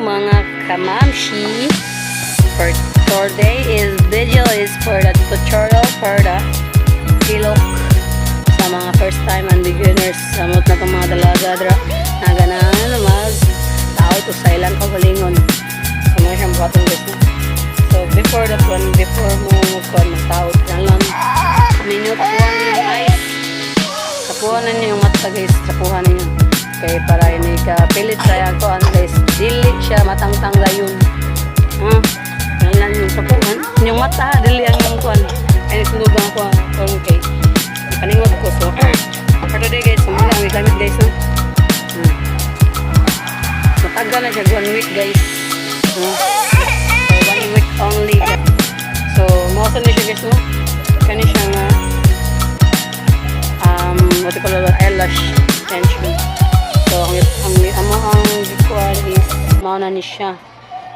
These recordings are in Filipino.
mga kamamshi. For today is video is for the tutorial for the pilok sa mga first time and beginners sa mga mga dalaga dra na ganahan mag tao to sa ilang kagalingon. So may siyang buhaton guys na. So before that one, before mo tao na lang minute 1 yung ice. Sapuhan na niyo yung mata guys, sapuhan ninyo. Okay, para ini ka pilit kaya ko guys, dili siya matangtang dayon. Yan yung sapuhan. Yung mata dili ang yung kuan. Ay naglugang ko okay. Kaningot ko so. For today guys, muna ang gamit guys no. Matagal na siya 1 week guys. So 1 week only. So mo sa ni siya guys no. Kani siya nga what you call it, eyelash extension. So ang gikuan is mauna ni siya.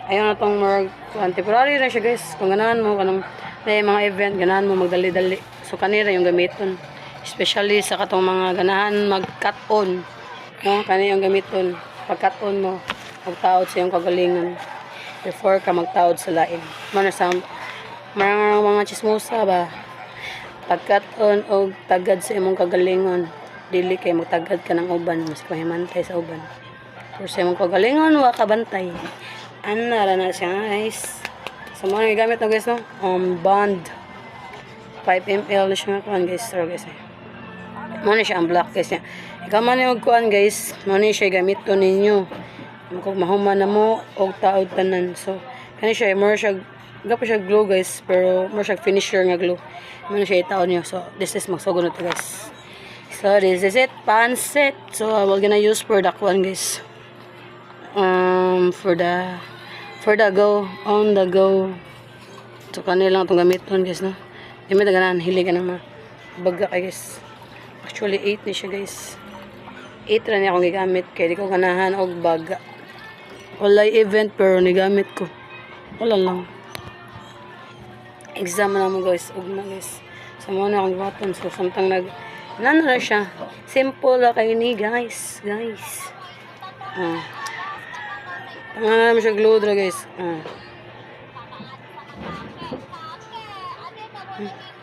Ayun na tong more temporary na siya guys. Kung ganahan mo kanang may mga event ganahan mo magdali-dali. So kanira yung gamiton. Especially sa katong mga ganahan mag-cut on. No, kani yung gamiton. Pag-cut on mo, magtaod sa iyong kagalingan before ka magtaod sa lain. Mana sa mga chismosa ba? Pag-cut on o tagad sa imong kagalingon, dili kay magtagad ka ng uban, mas mahimantay sa uban. Pero sa imong kagalingon, wa ka bantay. Anara na siya guys. So mo nang gamit na guys no, bond 5 ml na siya kuan guys, so guys. Mo na siya ang black guys niya. Ikaw man yung kuan guys, mo na siya gamit to ninyo. Kung mahuman na mo og taod tanan. So kani siya more siya gapo siya glue guys, pero more siya finisher nga glue. Mo na siya itaon niyo. So this is magsugo na to guys. So this is it, pancit. So we're gonna use for the one guys. For the go, on the go. So kanilang itong gamiton guys no. Di may taganan, hili ka ng mga baga kay guys. Actually 8 ni siya guys. 8 ra niya akong gigamit kaya di ko ganahan og baga. Wala event pero nigamit ko. Wala lang. Exam na mo guys, ugma guys. So muna akong button. So samtang nano na siya. Simple lang kayo ni guys. Tangan naman siya glue dra guys.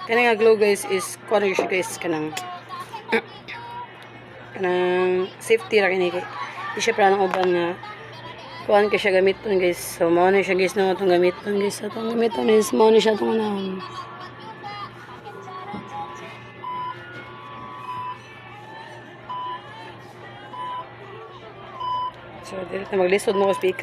Kanang nga glue guys is kuha siya guys kanang safety ra kini kay. Di siya para ng uban nga kuhaan ka siya gamiton guys. So mao na siya guys na itong gamiton guys. Itong gamiton is mao na siya itong so dito na maglisod mo ko speaker.